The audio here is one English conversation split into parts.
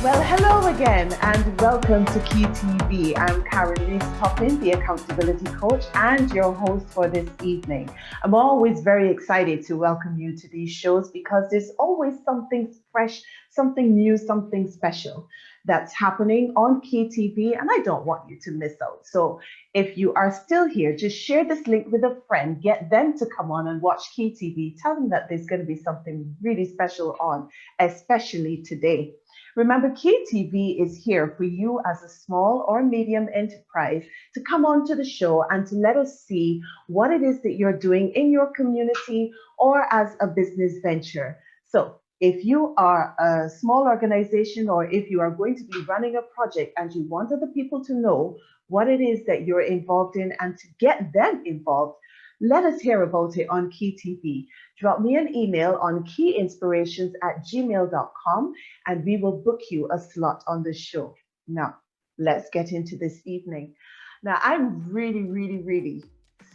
Well, hello again and welcome to Tee Vee. I'm Karen Reese-Toppin, the accountability coach and your host for this evening. I'm always very excited to welcome you to these shows because there's always something fresh, something new, something special that's happening on Tee Vee, and I don't want you to miss out. So if you are still here, just share this link with a friend, get them to come on and watch Tee Vee. Tell them that there's going to be something really special on, especially today. Remember, Tee Vee is here for you as a small or medium enterprise to come onto the show and to let us see what it is that you're doing in your community or as a business venture. So if you are a small organization or if you are going to be running a project and you want other people to know what it is that you're involved in and to get them involved, let us hear about it on Tee Vee. Drop me an email on keyinspirations@gmail.com and we will book you a slot on the show. Now, let's get into this evening. Now, I'm really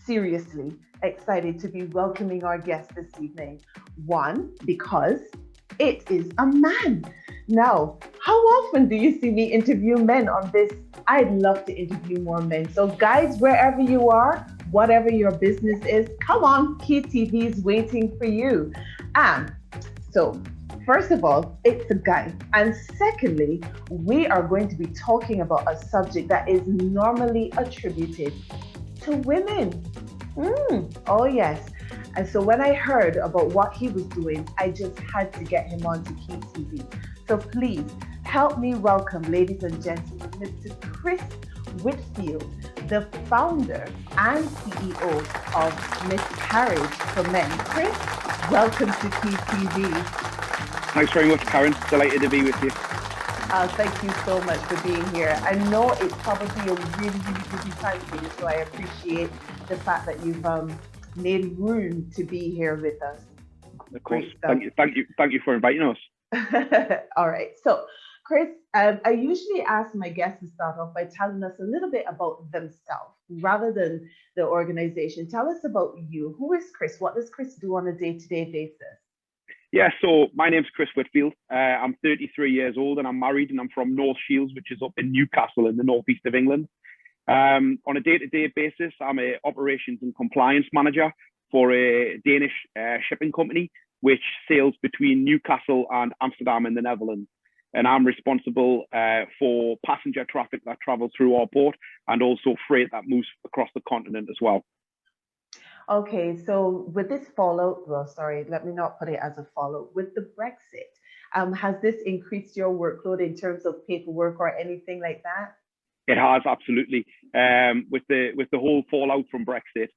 seriously excited to be welcoming our guest this evening. One, because it is a man. Now, how often do you see me interview men on this? I'd love to interview more men. So guys, wherever you are, whatever your business is, come on, Tee Vee is waiting for you. So first of all, it's a guy. And secondly, we are going to be talking about a subject that is normally attributed to women. Oh yes. And so when I heard about what he was doing, I just had to get him onto Tee Vee. So please help me welcome, ladies and gentlemen, Mr. Chris Whitfield, the founder and CEO of Miscarriage for Men. Chris, welcome to Tee Vee. Thanks very much, Karen. Delighted to be with you. Thank you so much for being here. I know it's probably a really busy time for you, so I appreciate the fact that you've made room to be here with us. Of course. Thank you for inviting us. All right. So, Chris, I usually ask my guests to start off by telling us a little bit about themselves rather than the organization. Tell us about you. Who is Chris? What does Chris do on a day-to-day basis? Yeah, so my name's Chris Whitfield. I'm 33 years old and I'm married and I'm from North Shields, which is up in Newcastle in the northeast of England. On a day-to-day basis, I'm an operations and compliance manager for a Danish shipping company, which sails between Newcastle and Amsterdam in the Netherlands. And I'm responsible for passenger traffic that travels through our port and also freight that moves across the continent as well. Okay, so with this fallout, let me not put it as a fallout. With the Brexit, has this increased your workload in terms of paperwork or anything like that? It has, absolutely. With the whole fallout from Brexit,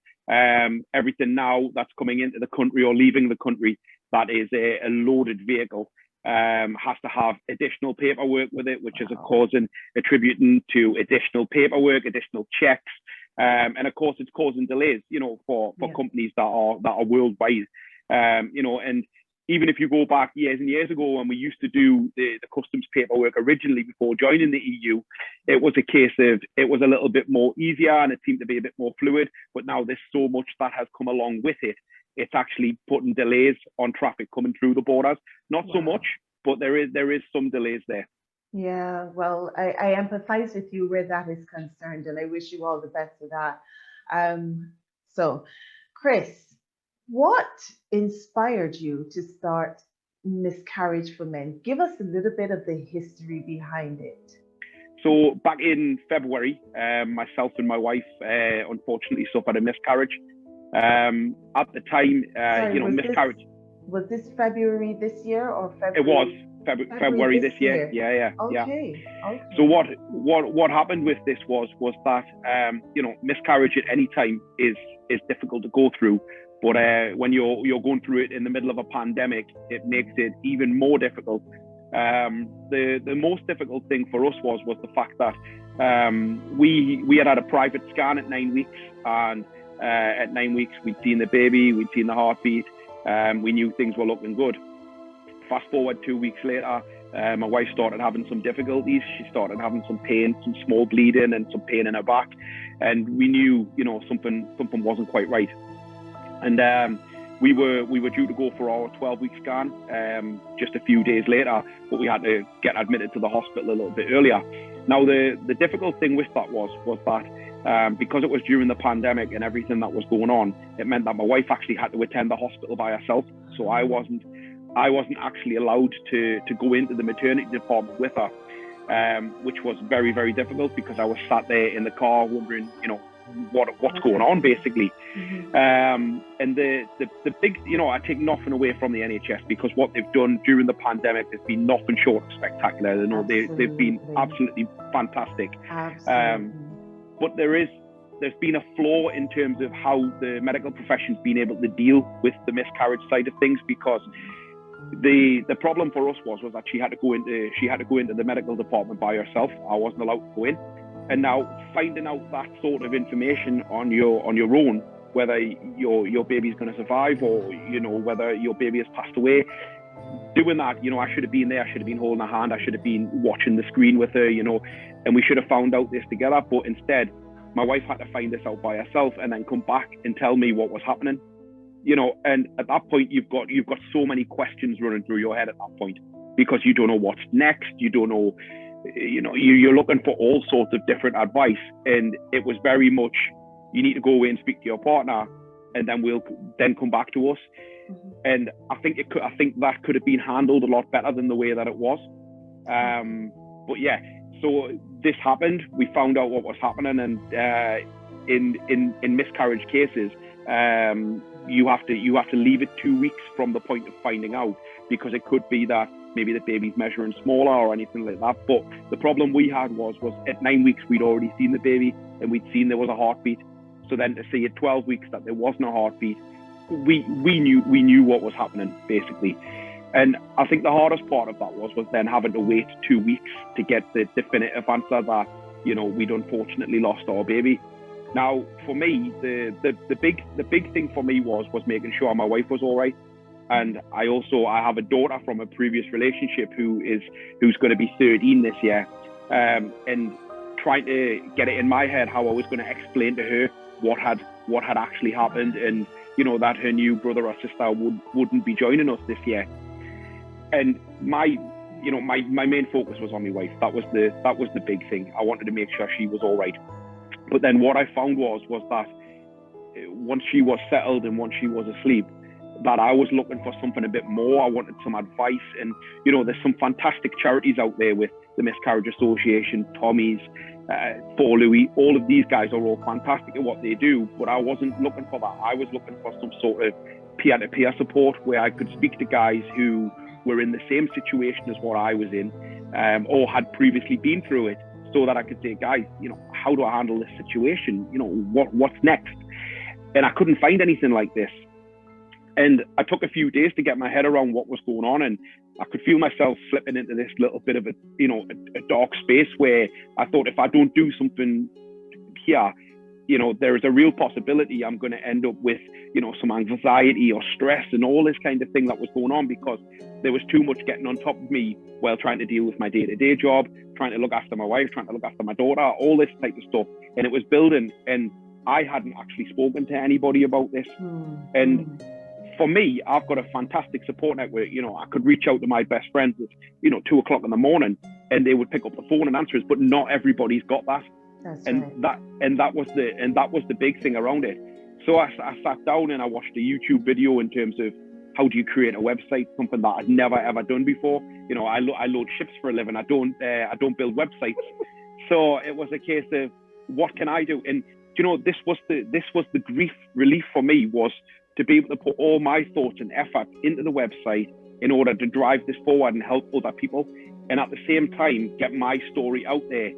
everything now that's coming into the country or leaving the country that is a loaded vehicle has to have additional paperwork with it, which is of course attributing to additional paperwork, additional checks, and of course it's causing delays, for companies that are worldwide, and even if you go back years and years ago when we used to do the customs paperwork originally before joining the EU, it was a case of it was a little bit more easier and it seemed to be a bit more fluid. But now there's so much that has come along with it. It's actually putting delays on traffic coming through the borders. Not so much, but there is some delays there. Yeah, well, I empathize with you where that is concerned, and I wish you all the best with that. So, Chris, what inspired you to start Miscarriage for Men? Give us a little bit of the history behind it. So back in February, myself and my wife unfortunately suffered a miscarriage. At the time, miscarriage. Was this February this year or February? It was February this year. Yeah. Okay. So what happened with this was that miscarriage at any time is difficult to go through. But when you're going through it in the middle of a pandemic, it makes it even more difficult. The most difficult thing for us was the fact that we had a private scan at 9 weeks, and at 9 weeks we'd seen the baby, we'd seen the heartbeat, we knew things were looking good. Fast forward 2 weeks later, my wife started having some difficulties. She started having some pain, some small bleeding and some pain in her back, and we knew something wasn't quite right. And we were due to go for our 12-week scan just a few days later, but we had to get admitted to the hospital a little bit earlier. Now, the difficult thing with that was that because it was during the pandemic and everything that was going on, it meant that my wife actually had to attend the hospital by herself. So I wasn't actually allowed to go into the maternity department with her, which was very, very difficult because I was sat there in the car wondering, what's going on, basically. And the big, I take nothing away from the NHS, because what they've done during the pandemic has been nothing short of spectacular. They've been absolutely fantastic. But there's been a flaw in terms of how the medical profession's been able to deal with the miscarriage side of things, because the problem for us was that she had to go into the medical department by herself. I wasn't allowed to go in. And now finding out that sort of information on your own, whether your baby's going to survive or whether your baby has passed away, doing that, I should have been there. I should have been holding her hand. I should have been watching the screen with her, and we should have found out this together. But instead, my wife had to find this out by herself and then come back and tell me what was happening. And at that point, you've got so many questions running through your head at that point, because you don't know what's next. You don't know. You're looking for all sorts of different advice, and it was very much, you need to go away and speak to your partner, and then we'll come back to us. And I think that could have been handled a lot better than the way that it was. But yeah, so this happened. We found out what was happening, and in miscarriage cases, you have to leave it 2 weeks from the point of finding out, because it could be that maybe the baby's measuring smaller or anything like that. But the problem we had was at 9 weeks, we'd already seen the baby and we'd seen there was a heartbeat. So then to see at 12 weeks that there wasn't a heartbeat, we knew what was happening, basically. And I think the hardest part of that was then having to wait 2 weeks to get the definitive answer that, we'd unfortunately lost our baby. Now, for me, the big thing for me was making sure my wife was all right. And I have a daughter from a previous relationship who's going to be 13 this year, and trying to get it in my head how I was going to explain to her what had actually happened, and that her new brother or sister wouldn't be joining us this year. And my main focus was on my wife. That was the big thing. I wanted to make sure she was all right. But then what I found was that once she was settled and once she was asleep, that I was looking for something a bit more. I wanted some advice, and there's some fantastic charities out there with the Miscarriage Association, Tommy's, For Louis. All of these guys are all fantastic at what they do, but I wasn't looking for that. I was looking for some sort of peer-to-peer support where I could speak to guys who were in the same situation as what I was in, or had previously been through it, so that I could say, guys, how do I handle this situation? What's next? And I couldn't find anything like this. And I took a few days to get my head around what was going on, and I could feel myself slipping into this little bit of a dark space where I thought, if I don't do something here, there is a real possibility I'm going to end up with, some anxiety or stress and all this kind of thing that was going on, because there was too much getting on top of me while trying to deal with my day-to-day job, trying to look after my wife, trying to look after my daughter, all this type of stuff. And it was building, and I hadn't actually spoken to anybody about this. And for me, I've got a fantastic support network. I could reach out to my best friends at 2 o'clock in the morning, and they would pick up the phone and answer us. But not everybody's got that. That was the big thing around it. So I sat down and I watched a YouTube video in terms of how do you create a website, something that I'd never ever done before. I load ships for a living. I don't build websites. So it was a case of, what can I do? And this was the grief relief for me, was to be able to put all my thoughts and effort into the website in order to drive this forward and help other people, and at the same time get my story out there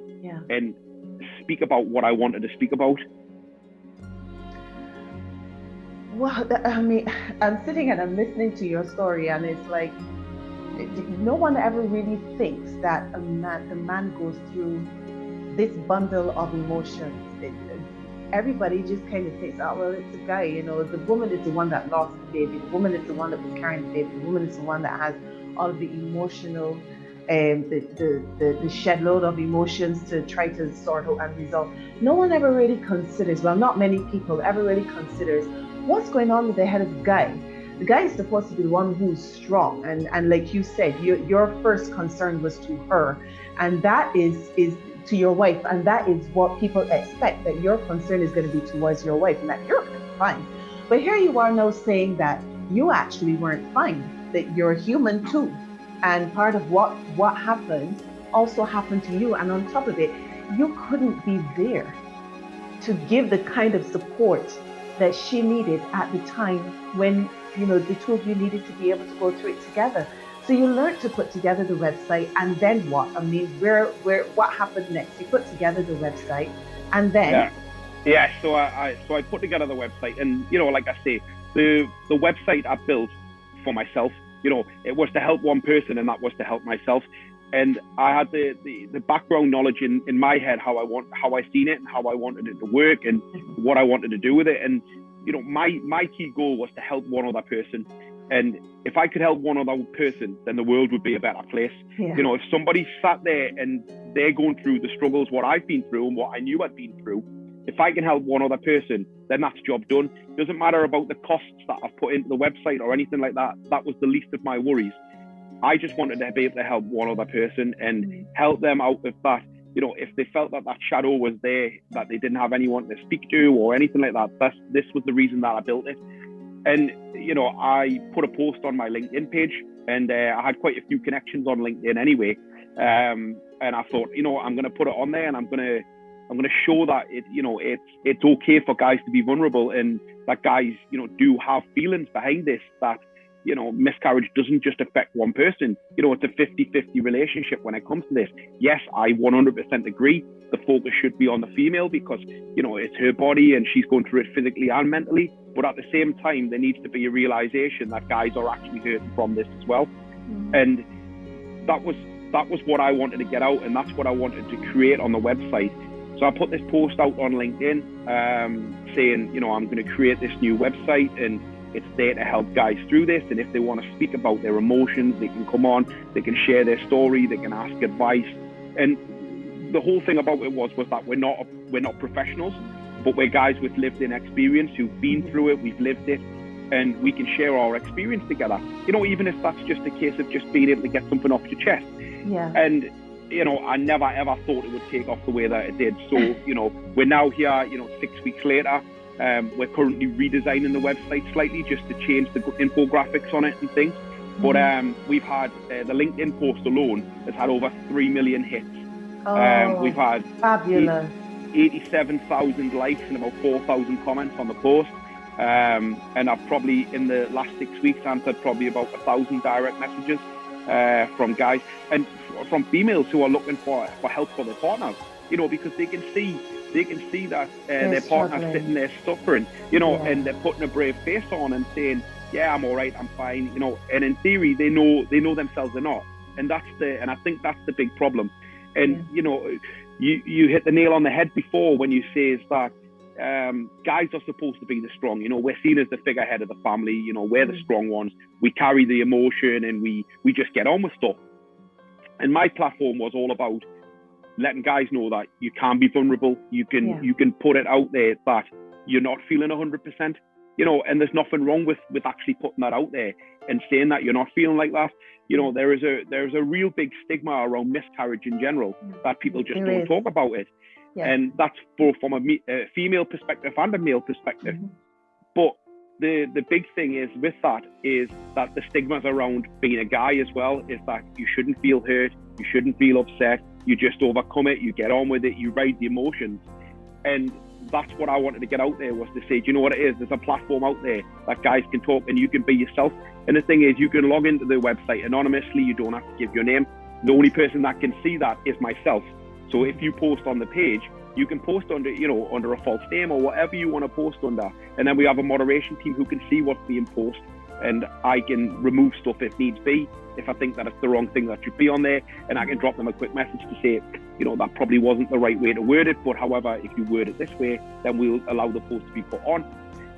and speak about what I wanted to speak about. Well, I'm sitting and I'm listening to your story, and it's like, no one ever really thinks that the man goes through this bundle of emotions. Everybody just kind of thinks, oh, well, it's a guy, the woman is the one that lost the baby, the woman is the one that was carrying the baby, the woman is the one that has all of the emotional, the shed load of emotions to try to sort out and resolve. No one ever really considers, well, not many people ever really considers what's going on with the head of the guy? The guy is supposed to be the one who's strong, and like you said, your first concern was to her, and that is to your wife, and that is what people expect, that your concern is going to be towards your wife and that you're fine. But here you are now saying that you actually weren't fine, that you're human too, and part of what happened also happened to you, and on top of it, you couldn't be there to give the kind of support that she needed at the time when, you know, the two of you needed to be able to go through it together. So you learned to put together the website, and then what? I mean, what happened next? You put together the website, and then so I put together the website, and you know, like I say, the website I built for myself. You know, it was to help one person, and that was to help myself. And I had the background knowledge in my head how I seen it and how I wanted it to work and what I wanted to do with it. And you know, my key goal was to help one other person. And if I could help one other person, then the world would be a better place. Yeah. You know, if somebody sat there and they're going through the struggles, what I've been through and what I knew I'd been through, if I can help one other person, then that's job done. It doesn't matter about the costs that I've put into the website or anything like that. That was the least of my worries. I just wanted to be able to help one other person and help them out with that. You know, if they felt that shadow was there, that they didn't have anyone to speak to or anything like that, this was the reason that I built it. And, you know, I put a post on my LinkedIn page, and I had quite a few connections on LinkedIn anyway. And I thought, you know, I'm going to put it on there, and I'm going to show that it's okay for guys to be vulnerable, and that guys, you know, do have feelings behind this, that, you know, miscarriage doesn't just affect one person. You know, it's a 50-50 relationship when it comes to this. Yes, I 100% agree. The focus should be on the female because, you know, it's her body and she's going through it physically and mentally. But at the same time, there needs to be a realization that guys are actually hurting from this as well. And that was what I wanted to get out, and that's what I wanted to create on the website. So I put this post out on LinkedIn saying, you know, I'm going to create this new website, and it's there to help guys through this. And if they want to speak about their emotions, they can come on, they can share their story, they can ask advice. And the whole thing about it was that we're not professionals, but we're guys with lived-in experience who've been through it, we've lived it, and we can share our experience together. You know, even if that's just a case of just being able to get something off your chest. Yeah. And you know, I never ever thought it would take off the way that it did. So, you know, we're now here, you know, 6 weeks later. We're currently redesigning the website slightly just to change the infographics on it and things. But we've had the LinkedIn post alone has had over 3 million hits. We've had fabulous 87,000 likes and about 4,000 comments on the post. And I've probably in the last 6 weeks answered probably about 1,000 direct messages from guys and from females who are looking for help for their partners. You know, because they can see that their partner's sitting there suffering, you know, and they're putting a brave face on and saying, yeah, I'm all right, I'm fine, you know, and in theory they know themselves they're not. And I think that's the big problem. And you know, you hit the nail on the head before when you say that guys are supposed to be the strong, you know, we're seen as the figurehead of the family, you know, we're the strong ones, we carry the emotion and we just get on with stuff. And my platform was all about letting guys know that you can be vulnerable, you can put it out there that you're not feeling 100%, you know, and there's nothing wrong with actually putting that out there and saying that you're not feeling like that. You know, there's a real big stigma around miscarriage in general that people just don't talk about it. And that's both from a female perspective and a male perspective. But the big thing is with that is that the stigmas around being a guy as well is that you shouldn't feel hurt, you shouldn't feel upset, you just overcome it, you get on with it, you ride the emotions. And that's what I wanted to get out there, was to say, do you know what it is? There's a platform out there that guys can talk and you can be yourself. And the thing is, you can log into the website anonymously, you don't have to give your name. The only person that can see that is myself. So if you post on the page, you can post under a false name or whatever you want to post under. And then we have a moderation team who can see what's being posted. And I can remove stuff if needs be, if I think that it's the wrong thing that should be on there. And I can drop them a quick message to say, you know, that probably wasn't the right way to word it. But however, if you word it this way, then we'll allow the post to be put on.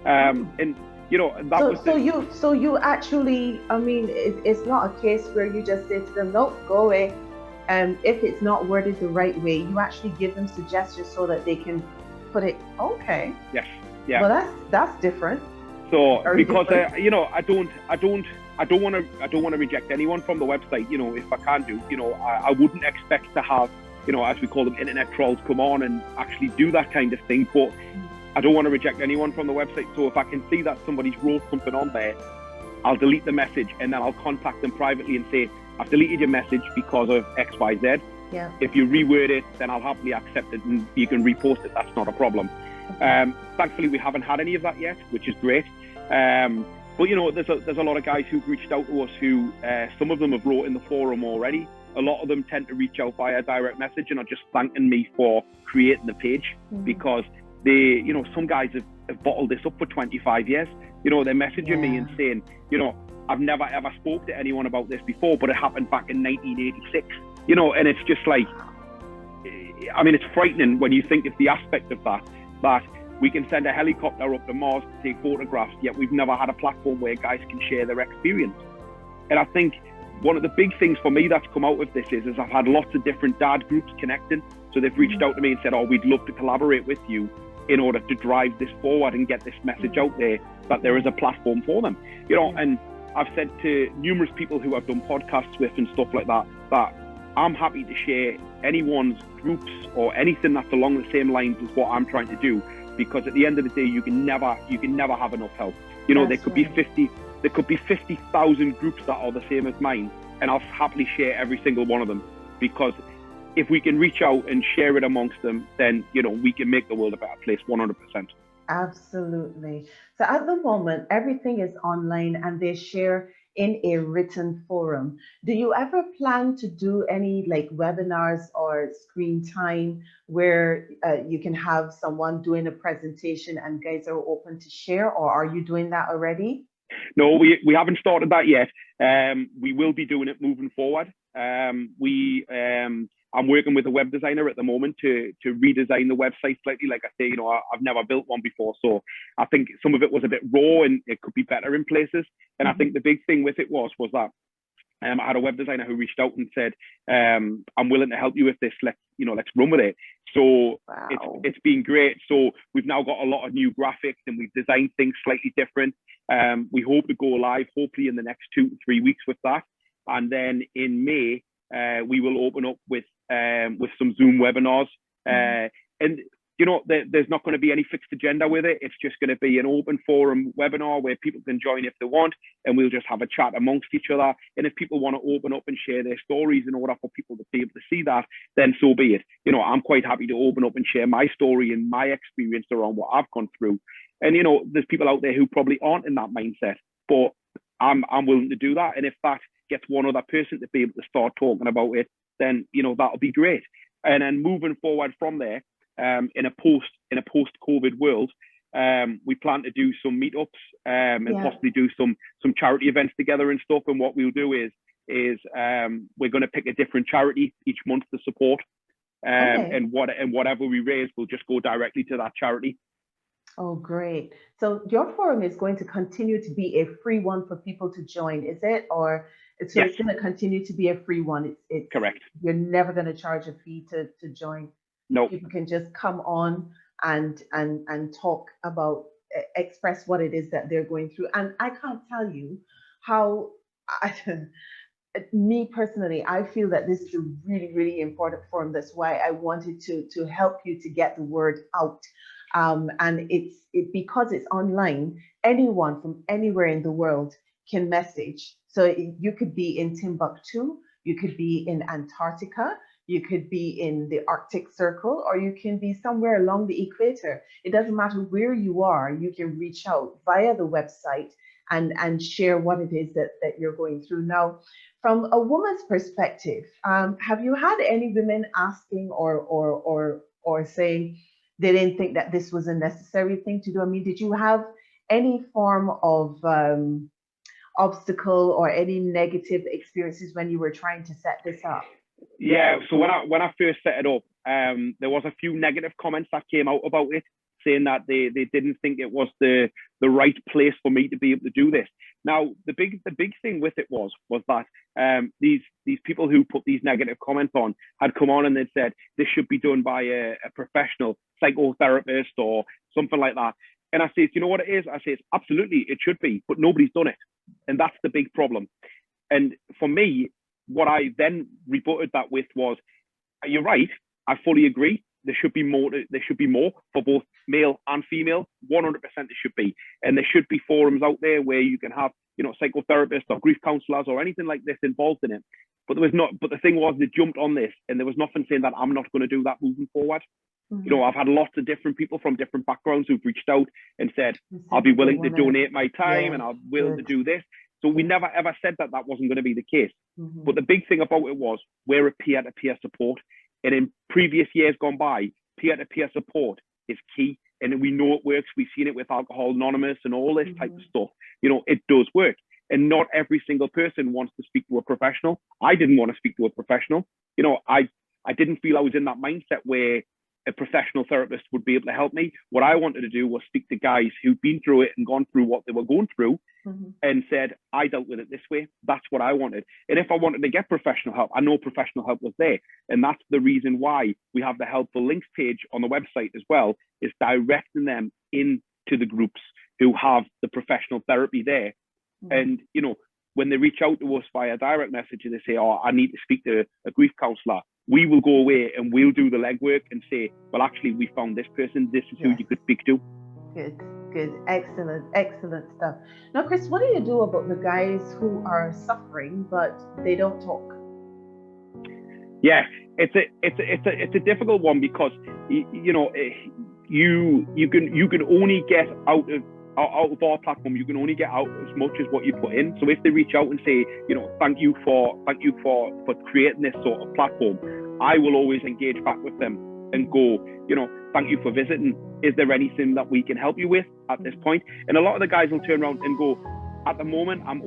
And, you know, that so you actually, I mean, it's not a case where you just say to them, nope, go away. If it's not worded the right way, you actually give them suggestions so that they can put it. Okay. Yes. Yeah. Well, that's different. So Very because different. you know, I don't want to reject anyone from the website. You know, if I can do, you know, I wouldn't expect to have, you know, as we call them, internet trolls come on and actually do that kind of thing. But I don't want to reject anyone from the website. So if I can see that somebody's wrote something on there, I'll delete the message and then I'll contact them privately and say, I've deleted your message because of X, Y, Z. Yeah. If you reword it, then I'll happily accept it and you can repost it. That's not a problem. Thankfully, we haven't had any of that yet, which is great. But you know, there's a lot of guys who've reached out to us who, some of them have wrote in the forum already. A lot of them tend to reach out via direct message and are just thanking me for creating the page because they, you know, some guys have bottled this up for 25 years. You know, they're messaging me and saying, you know, I've never ever spoke to anyone about this before, but it happened back in 1986. You know, and it's just like, I mean, it's frightening when you think of the aspect of that we can send a helicopter up to Mars to take photographs, yet we've never had a platform where guys can share their experience. And I think one of the big things for me that's come out of this is I've had lots of different dad groups connecting. So they've reached out to me and said, oh, we'd love to collaborate with you in order to drive this forward and get this message out there that there is a platform for them. You know, and I've said to numerous people who I've done podcasts with and stuff like that, that I'm happy to share anyone's groups or anything that's along the same lines as what I'm trying to do, because at the end of the day, you can never have enough help. You know, there could be 50,000 groups that are the same as mine, and I'll happily share every single one of them, because if we can reach out and share it amongst them, then, you know, we can make the world a better place 100%. Absolutely. So at the moment, everything is online and they share in a written forum. Do you ever plan to do any like webinars or screen time where you can have someone doing a presentation and guys are open to share, or are you doing that already? No, we haven't started that yet. We will be doing it moving forward. I'm working with a web designer at the moment to redesign the website slightly. Like I say, you know, I've never built one before, so I think some of it was a bit raw and it could be better in places. And I think the big thing with it was that I had a web designer who reached out and said, I'm willing to help you with this. Let's run with it. So it's been great. So we've now got a lot of new graphics and we've designed things slightly different. We hope to go live hopefully in the next 2 to 3 weeks with that. And then in May, we will open up with some Zoom webinars. And you know, there's not going to be any fixed agenda with it. It's just going to be an open forum webinar where people can join if they want, and we'll just have a chat amongst each other. And if people want to open up and share their stories in order for people to be able to see that, then so be it. You know, I'm quite happy to open up and share my story and my experience around what I've gone through. And, you know, there's people out there who probably aren't in that mindset, but I'm willing to do that. And if that gets one other person to be able to start talking about it, then, you know, that'll be great. And then moving forward from there, in a post-COVID world, we plan to do some meetups and possibly do some charity events together and stuff. And what we'll do is we're going to pick a different charity each month to support, and whatever we raise will just go directly to that charity. Oh, great. So your forum is going to continue to be a free one for people to join, is it? Or it's going to continue to be a free one? It's correct. You're never going to charge a fee to join. No. People can just come on and talk about, express what it is that they're going through. And I can't tell you how, me personally, I feel that this is a really, really important forum. That's why I wanted to help you to get the word out. And because it's online, anyone from anywhere in the world can message. So you could be in Timbuktu, you could be in Antarctica, you could be in the Arctic Circle, or you can be somewhere along the equator. It doesn't matter where you are, you can reach out via the website and share what it is that you're going through. Now, from a woman's perspective, have you had any women asking or saying they didn't think that this was a necessary thing to do? I mean, did you have any form of obstacle or any negative experiences when you were trying to set this up? Yeah, so when I first set it up, there was a few negative comments that came out about it, saying that they didn't think it was the right place for me to be able to do this. Now, the big thing with it was that these people who put these negative comments on had come on and they'd said this should be done by a professional psychotherapist or something like that. And I say, you know what it is? I say, absolutely, it should be, but nobody's done it. And that's the big problem. And for me, what I then rebutted that with was, you're right, I fully agree. There should be more. There should be more for both male and female. 100% there should be, and there should be forums out there where you can have, psychotherapists or grief counselors or anything like this involved in it. But there was not. But the thing was, they jumped on this, and there was nothing saying that I'm not going to do that moving forward. Mm-hmm. I've had lots of different people from different backgrounds who've reached out and said, I'll be willing to donate my time and I'll be willing to do this. So we never ever said that wasn't going to be the case. Mm-hmm. But the big thing about it was, we're a peer-to-peer support. And in previous years gone by, peer-to-peer support is key. And we know it works. We've seen it with Alcohol Anonymous and all this type of stuff. It does work. And not every single person wants to speak to a professional. I didn't want to speak to a professional. I didn't feel I was in that mindset where a professional therapist would be able to help me. What I wanted to do was speak to guys who'd been through it and gone through what they were going through and said, I dealt with it this way. That's what I wanted. And if I wanted to get professional help, I know professional help was there. And that's the reason why we have the helpful links page on the website as well, is directing them into the groups who have the professional therapy there. And, when they reach out to us via direct message and they say, I need to speak to a grief counselor, we will go away and we'll do the legwork and say, well, actually, we found this person. This is who you could speak to. Good. Excellent stuff. Now, Chris, what do you do about the guys who are suffering, but they don't talk? Yeah, it's a difficult one, because, you can only get out of our platform, you can only get out as much as what you put in. So if they reach out and say, thank you for creating this sort of platform, I will always engage back with them and go, thank you for visiting. Is there anything that we can help you with at this point? And a lot of the guys will turn around and go, at the moment, I'm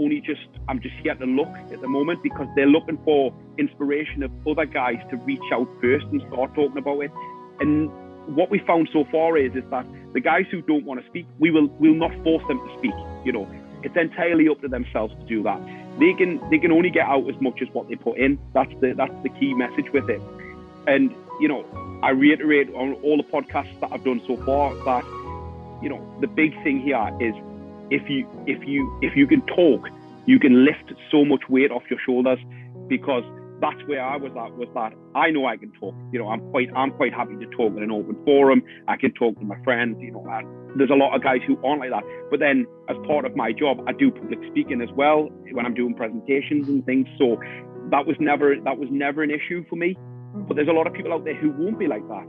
just here to look at the moment, because they're looking for inspiration of other guys to reach out first and start talking about it. And what we found so far is that the guys who don't want to speak, we'll not force them to speak. It's entirely up to themselves to do that. They can only get out as much as what they put in. That's the key message with it. And I reiterate on all the podcasts that I've done so far that the big thing here is, if you can talk, you can lift so much weight off your shoulders, because that's where I was at, was that I know I can talk. I'm quite happy to talk in an open forum. I can talk to my friends. There's a lot of guys who aren't like that. But then, as part of my job, I do public speaking as well when I'm doing presentations and things. So that was never an issue for me. But there's a lot of people out there who won't be like that.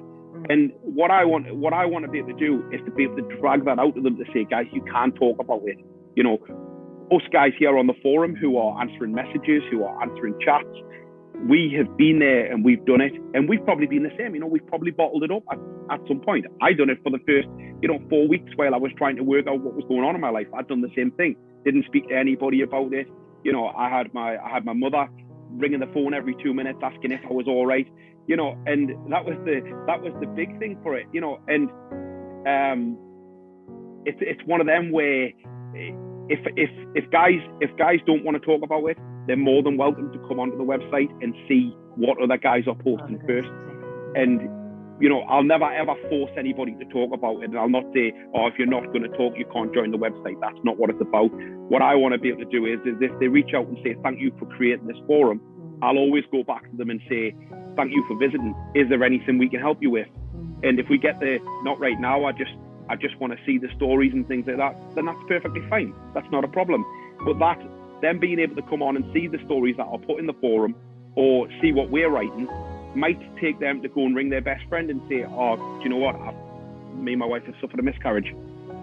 And what I want to be able to do is to be able to drag that out to them, to say, guys, you can talk about it. Us guys here on the forum who are answering messages, who are answering chats, we have been there and we've done it, and we've probably been the same. We've probably bottled it up at some point. I done it for the first 4 weeks while I was trying to work out what was going on in my life. I'd done the same thing. Didn't speak to anybody about it. I had my mother ringing the phone every 2 minutes asking if I was all right. And that was the big thing for it. And it's one of them where if guys don't want to talk about it, they're more than welcome to come onto the website and see what other guys are posting first. And I'll never ever force anybody to talk about it, and I'll not say, if you're not going to talk, you can't join the website. That's not what it's about. What I want to be able to do is if they reach out and say, thank you for creating this forum, I'll always go back to them and say, thank you for visiting. Is there anything we can help you with? And if we get the not right now, I just want to see the stories and things like that, then that's perfectly fine. That's not a problem. But them being able to come on and see the stories that are put in the forum, or see what we're writing, might take them to go and ring their best friend and say, do you know what? Me and my wife have suffered a miscarriage.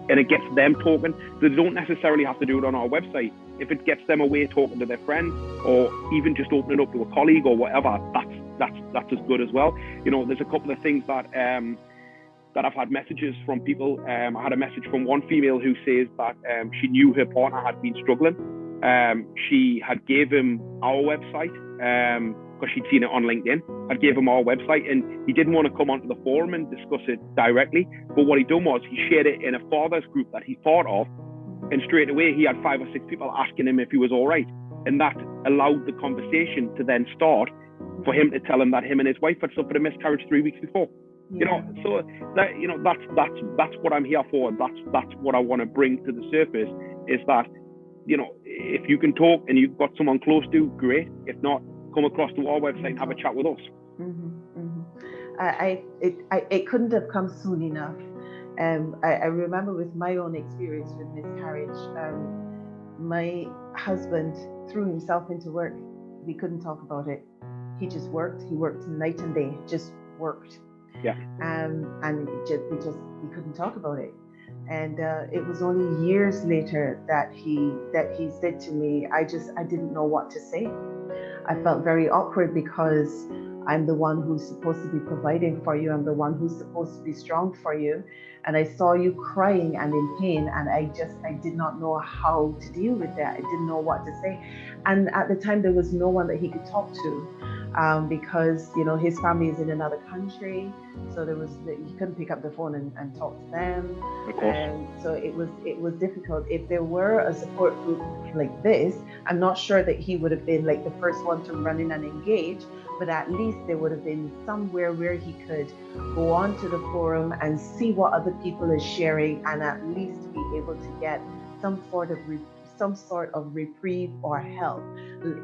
And it gets them talking. They don't necessarily have to do it on our website. If it gets them away talking to their friends, or even just opening up to a colleague or whatever, that's as good as well. There's a couple of things that I've had messages from people. I had a message from one female who says that she knew her partner had been struggling. She had gave him our website because she'd seen it on LinkedIn. I gave him our website, and he didn't want to come onto the forum and discuss it directly. But what he done was he shared it in a father's group that he's part of, and straight away he had 5 or 6 people asking him if he was all right. And that allowed the conversation to then start for him to tell him that him and his wife had suffered a miscarriage 3 weeks before. So that, that's what I'm here for. That's what I want to bring to the surface, is that, if you can talk and you've got someone close to, great. If not, come across to our website and have a chat with us. It couldn't have come soon enough. I remember with my own experience with miscarriage, my husband threw himself into work. We couldn't talk about it. He just worked. He worked night and day, just worked. Yeah. And we couldn't talk about it. And it was only years later that he said to me, I didn't know what to say. I felt very awkward because I'm the one who's supposed to be providing for you. I'm the one who's supposed to be strong for you. And I saw you crying and in pain. And I did not know how to deal with that. I didn't know what to say. And at the time, there was no one that he could talk to, because, his family is in another country. So he couldn't pick up the phone and talk to them. Of course. And so it was difficult. If there were a support group like this, I'm not sure that he would have been like the first one to run in and engage, but at least there would have been somewhere where he could go onto the forum and see what other people are sharing, and at least be able to get some sort of reprieve or help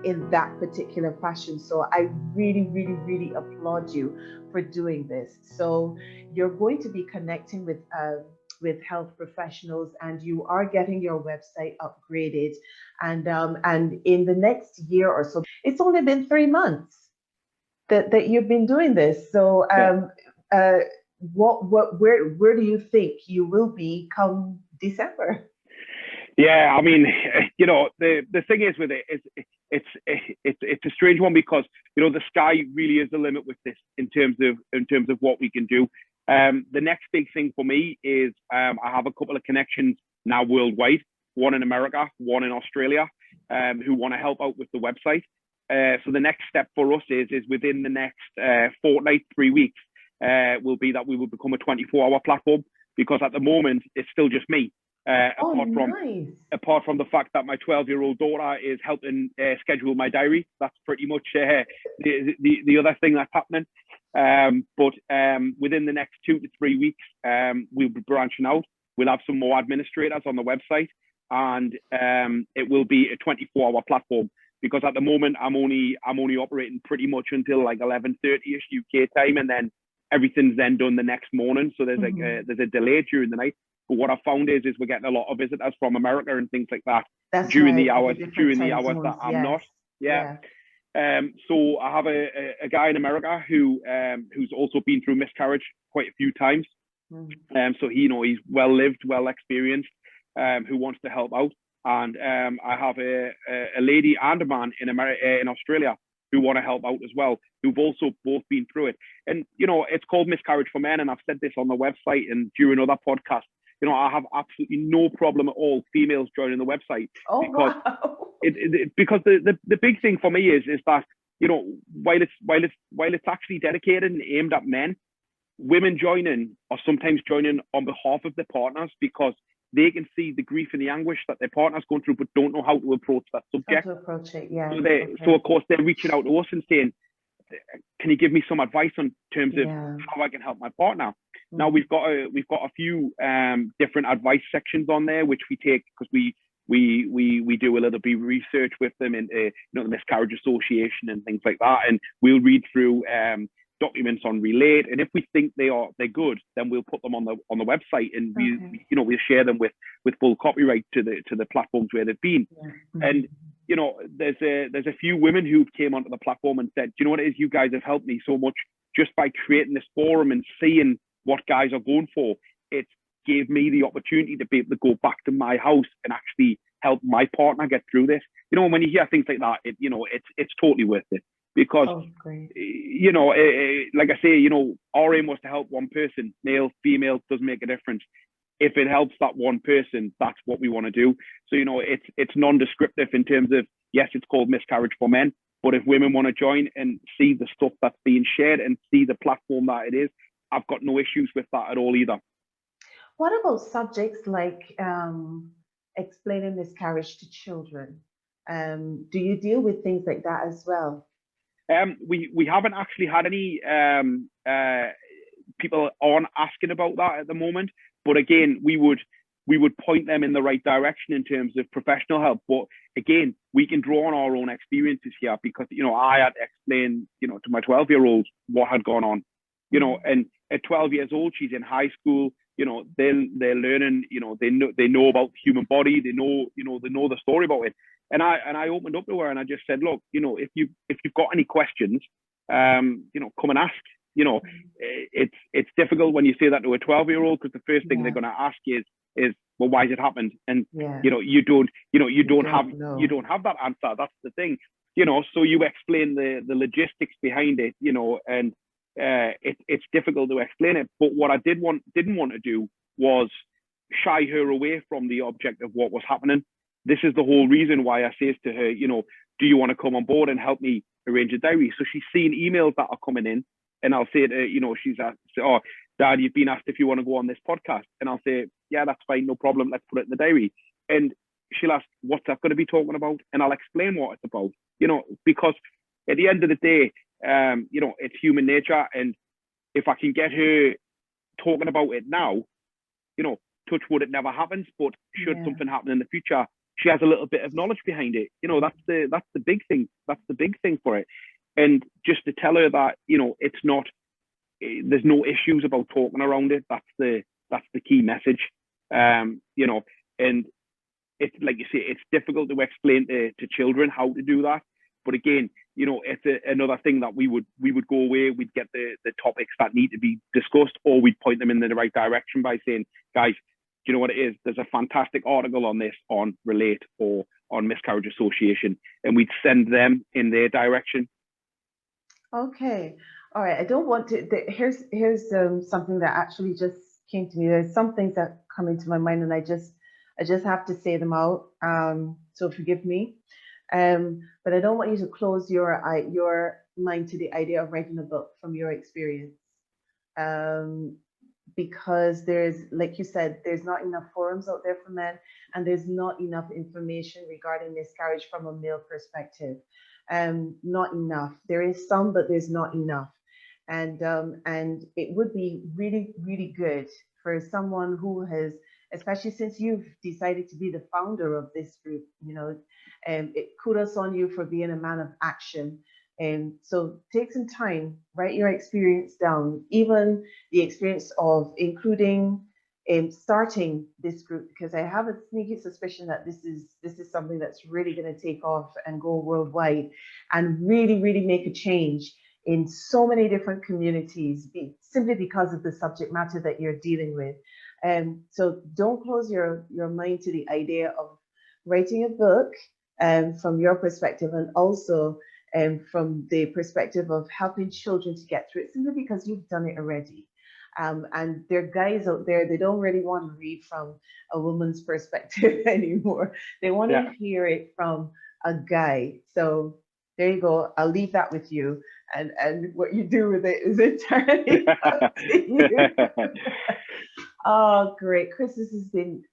in that particular fashion. So I really, really, really applaud you for doing this. So you're going to be connecting with health professionals, and you are getting your website upgraded. And in the next year or so, it's only been 3 months that you've been doing this. So where do you think you will be come December? Yeah, I mean, the thing is with it is it's a strange one, because the sky really is the limit with this in terms of what we can do. The next big thing for me is I have a couple of connections now worldwide, one in America, one in Australia, who want to help out with the website. So the next step for us is within the next fortnight, 3 weeks, will be that we will become a 24-hour platform, because at the moment it's still just me. Apart from the fact that my 12-year-old daughter is helping schedule my diary. That's pretty much the other thing that's happening. But within the next 2 to 3 weeks, we'll be branching out. We'll have some more administrators on the website, and it will be a 24-hour platform, because at the moment I'm only operating pretty much until like 11:30ish UK time, and then everything's then done the next morning. So there's there's a delay during the night. But what I found is we're getting a lot of visitors from America and things like that. That's during right, the hours that I'm not. Yeah. So I have a guy in America who's also been through miscarriage quite a few times. So he's well lived, well experienced, who wants to help out. And I have a lady and a man in Australia who want to help out as well, who've also both been through it. And it's called Miscarriage for Men, and I've said this on the website and during other podcasts. I have absolutely no problem at all females joining the website. Because the big thing for me is that while it's actually dedicated and aimed at men, women joining are sometimes joining on behalf of their partners, because they can see the grief and the anguish that their partner's going through, but don't know how to approach that subject. How to approach it, yeah. So of course they're reaching out to us and saying, can you give me some advice on terms of how I can help my partner? Now we've got a few different advice sections on there, which we take because we do a little bit of research with them in the Miscarriage Association and things like that, and we'll read through documents on Relate, and if we think they're good, then we'll put them on the website, and we'll share them with full copyright to the platforms where they've been. And there's a few women who came onto the platform and said, do you know what it is, you guys have helped me so much just by creating this forum and seeing what guys are going for. It gave me the opportunity to be able to go back to my house and actually help my partner get through this. When you hear things like that, it's totally worth it, because like I say, our aim was to help one person, male, female, doesn't make a difference. If it helps that one person, that's what we want to do. So it's non-descriptive in terms of, yes, it's called Miscarriage for Men, but if women want to join and see the stuff that's being shared and see the platform that it is, I've got no issues with that at all either. What about subjects like explaining miscarriage to children? Do you deal with things like that as well? We haven't actually had any people aren't asking about that at the moment. But again, we would point them in the right direction in terms of professional help. But again, we can draw on our own experiences here, because I had to explain to my 12-year-old what had gone on, and at 12 years old, she's in high school. They're learning. They know about the human body. They know the story about it. And I opened up to her and I just said, look, if you've got any questions, come and ask. It's difficult when you say that to a 12-year-old, because the first thing they're going to ask is, well, why has it happened? And you don't have that answer. That's the thing. So you explain the logistics behind it, and it's difficult to explain it. But what I didn't want to do was shy her away from the object of what was happening. This is the whole reason why I says to her, do you want to come on board and help me arrange a diary? So she's seeing emails that are coming in, and I'll say to her, she's asked, oh, Dad, you've been asked if you want to go on this podcast. And I'll say, yeah, that's fine, no problem. Let's put it in the diary. And she'll ask, what's that going to be talking about? And I'll explain what it's about, because at the end of the day, it's human nature. And if I can get her talking about it now, touch wood, it never happens. But should something happen in the future, she has a little bit of knowledge behind it. That's the big thing. That's the big thing for it. And just to tell her that, it's not, there's no issues about talking around it. That's the key message. And it's like you say, it's difficult to explain to children how to do that. But again, it's another thing that we would go away, we'd get the topics that need to be discussed, or we'd point them in the right direction by saying, guys, do you know what it is? There's a fantastic article on this, on Relate or on Miscarriage Association, and we'd send them in their direction. Okay. All right. I don't want to, here's something that actually just came to me. There's some things that come into my mind, and I just have to say them out. So forgive me. But I don't want you to close your mind to the idea of writing a book from your experience. Because there's, like you said, there's not enough forums out there for men, and there's not enough information regarding miscarriage from a male perspective. Not enough. There is some, but there's not enough. And it would be really, really good for someone who has, especially since you've decided to be the founder of this group, kudos on you for being a man of action. And so take some time, write your experience down, even the experience of including starting this group, because I have a sneaky suspicion that this is something that's really going to take off and go worldwide and really, really make a change in so many different communities, simply because of the subject matter that you're dealing with. So don't close your mind to the idea of writing a book from your perspective, and also from the perspective of helping children to get through it, simply because you've done it already. And there are guys out there, they don't really want to read from a woman's perspective anymore. They want to hear it from a guy. So there you go. I'll leave that with you. And what you do with it is entirely up to you. Oh, great. Chris, this has been,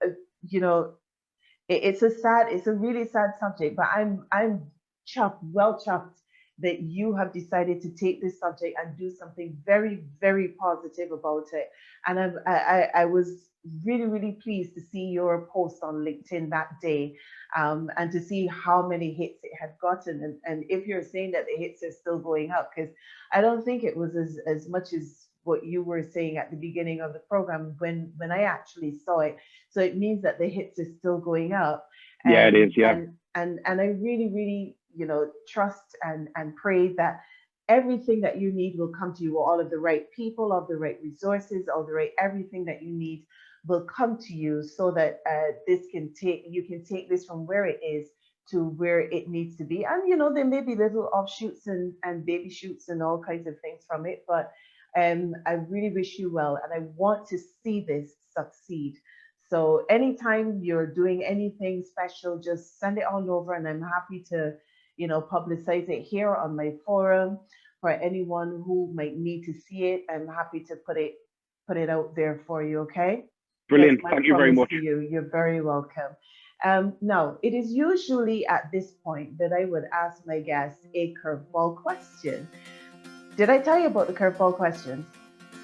it's a really sad subject, but I'm well chuffed that you have decided to take this subject and do something very, very positive about it. And I was really, really pleased to see your post on LinkedIn that day, and to see how many hits it had gotten. And if you're saying that the hits are still going up, because I don't think it was as much as what you were saying at the beginning of the program when I actually saw it. So it means that the hits are still going up. Yeah, it is. Yeah. And I really, really, trust and pray that everything that you need will come to you. All of the right people, all of the right resources, all the right everything that you need will come to you, so that you can take this from where it is to where it needs to be. And there may be little offshoots and baby shoots and all kinds of things from it, but I really wish you well, and I want to see this succeed. So anytime you're doing anything special, just send it on over, and I'm happy to publicize it here on my forum for anyone who might need to see it. I'm happy to put it out there for you. Okay. Brilliant. Thank you very much. You're very welcome. Now, it is usually at this point that I would ask my guests a curveball question. Did I tell you about the curveball questions?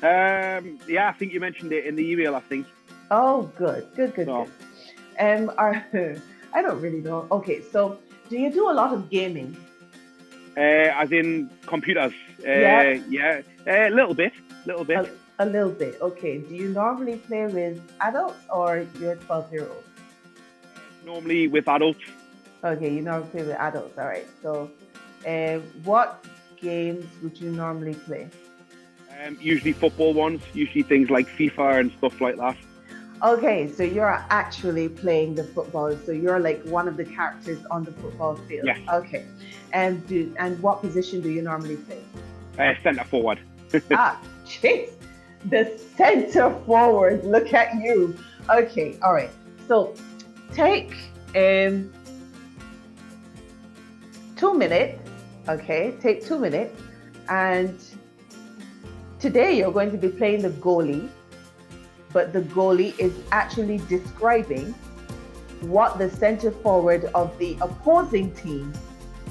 Yeah, I think you mentioned it in the email, I think. Oh, good, good, good, So, good. Are I don't really know. Okay, so do you do a lot of gaming? as in computers. Yeah, Yeah, a little bit, little bit. a little bit. Okay. Do you normally play with adults or your 12-year-old? Normally with adults. Okay, you normally play with adults. All right. So, what games would you normally play? Usually football ones, usually things like FIFA and stuff like that. Okay, so you're actually playing the football. So you're like one of the characters on the football field. Yes, Okay. And what position do you normally play? centre forward. Ah, jeez. The center forward. Look at you. Okay, all right. So take 2 minutes. Okay, take 2 minutes. And today you're going to be playing the goalie, but the goalie is actually describing what the center forward of the opposing team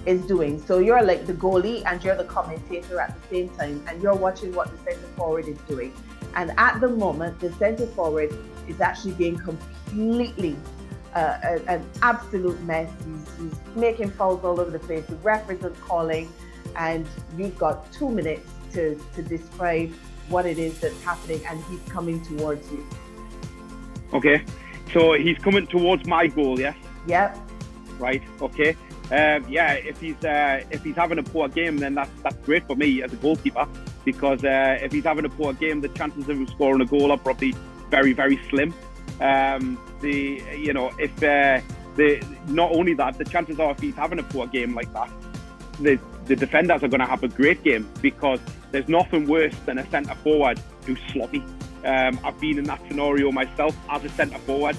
is doing. So you're like the goalie and you're the commentator at the same time, and you're watching what the center forward is doing. And at the moment, the center forward is actually being completely an absolute mess. He's making fouls all over the place. The ref isn't calling, and you've got 2 minutes to describe what it is that's happening, and he's coming towards you. Okay, so he's coming towards my goal. Yes. Yep. Right. Okay. Yeah. If he's having a poor game, then that's great for me as a goalkeeper, because if he's having a poor game, the chances of him scoring a goal are probably very, very slim. Not only that, the chances are if he's having a poor game like that, the defenders are going to have a great game, because there's nothing worse than a centre forward who's sloppy. I've been in that scenario myself as a centre forward,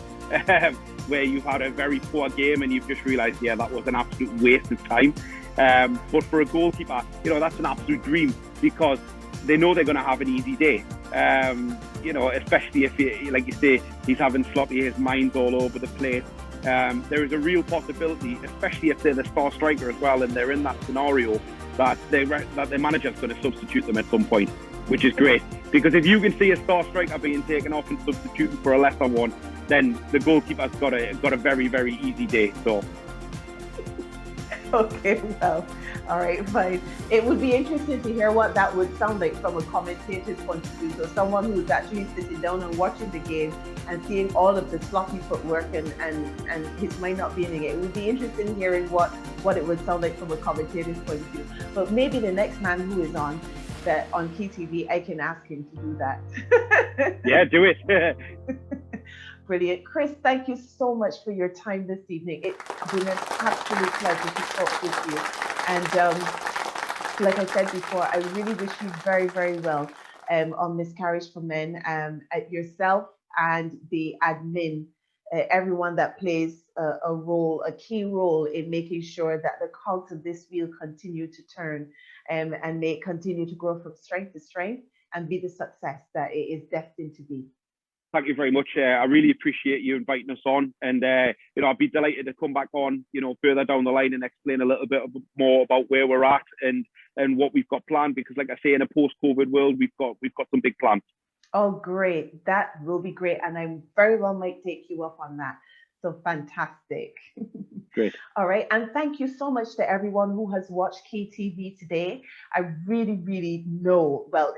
where you've had a very poor game and you've just realised, yeah, that was an absolute waste of time. But for a goalkeeper, that's an absolute dream, because they know they're going to have an easy day. Especially if, like you say, he's having sloppy, his mind's all over the place. There is a real possibility, especially if they're the star striker as well, and they're in that scenario, that their manager's going to substitute them at some point, which is great. Because if you can see a star striker being taken off and substituted for a lesser one, then the goalkeeper's got a very, very easy day. So. Okay, well, all right, fine. It would be interesting to hear what that would sound like from a commentator's point of view. So someone who's actually sitting down and watching the game and seeing all of the sloppy footwork and his mind not being in it. It would be interesting hearing what it would sound like from a commentator's point of view. But maybe the next man who is on Tee Vee, I can ask him to do that. Yeah, do it. Brilliant. Chris, thank you so much for your time this evening. It's been an absolute pleasure to talk with you. And like I said before, I really wish you very, very well on Miscarriage for Men, at yourself and the admin, everyone that plays a key role in making sure that the cogs of this wheel continue to turn, and may continue to grow from strength to strength and be the success that it is destined to be. Thank you very much. I really appreciate you inviting us on, and I'd be delighted to come back on, further down the line and explain a little bit more about where we're at and what we've got planned. Because, like I say, in a post-COVID world, we've got some big plans. Oh, great! That will be great, and I very well might take you up on that. So fantastic. Great. All right. And thank you so much to everyone who has watched Tee Vee today. I really, really know, well,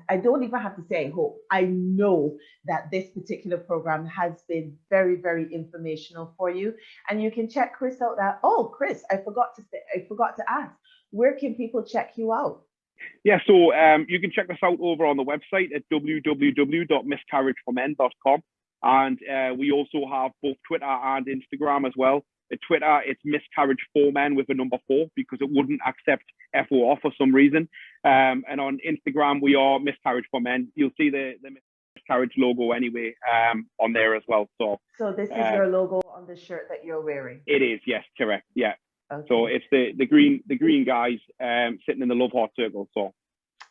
I don't even have to say I hope. I know that this particular program has been very, very informational for you. And you can check Chris out at, oh, Chris, I forgot to ask, where can people check you out? Yeah, so you can check us out over on the website at www.miscarriageformen.com. And we also have both Twitter and Instagram as well. At Twitter, it's Miscarriage for Men with a number 4, because it wouldn't accept FOR for some reason. And on Instagram, we are Miscarriage for Men. You'll see the Miscarriage logo anyway on there as well. So this is your logo on the shirt that you're wearing? It is, yes, correct, yeah. Okay. So it's the green guys sitting in the love heart circle. So.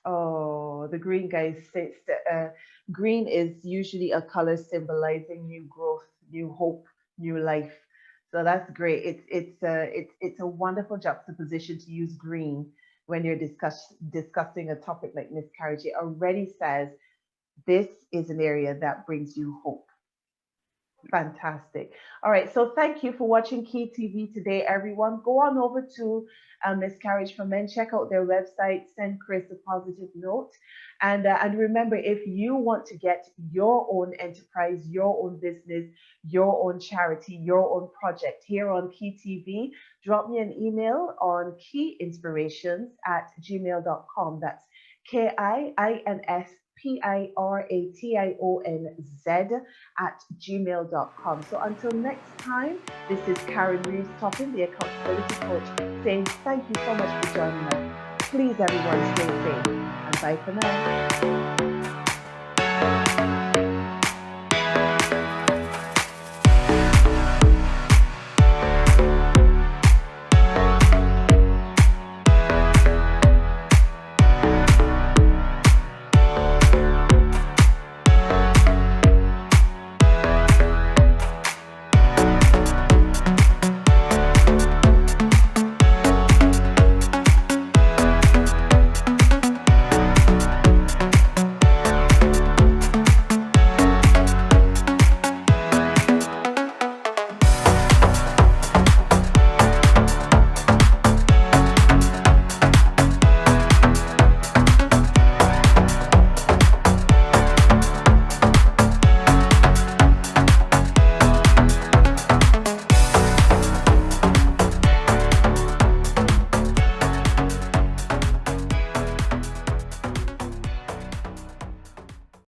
Oh, the green guys. Green is usually a color symbolizing new growth, new hope, new life. So that's great. It's a wonderful juxtaposition to use green when you're discussing a topic like miscarriage. It already says this is an area that brings you hope. Fantastic. All right. So thank you for watching Key TV today, everyone. Go on over to Miscarriage for Men. Check out their website. Send Chris a positive note. And remember, if you want to get your own enterprise, your own business, your own charity, your own project here on Key TV, drop me an email on keyinspirations@gmail.com. That's KIINSPIRATIONZ @gmail.com. So until next time, this is Karen Reeves Toppin, the accountability coach, saying thank you so much for joining us. Please, everyone, stay safe and bye for now.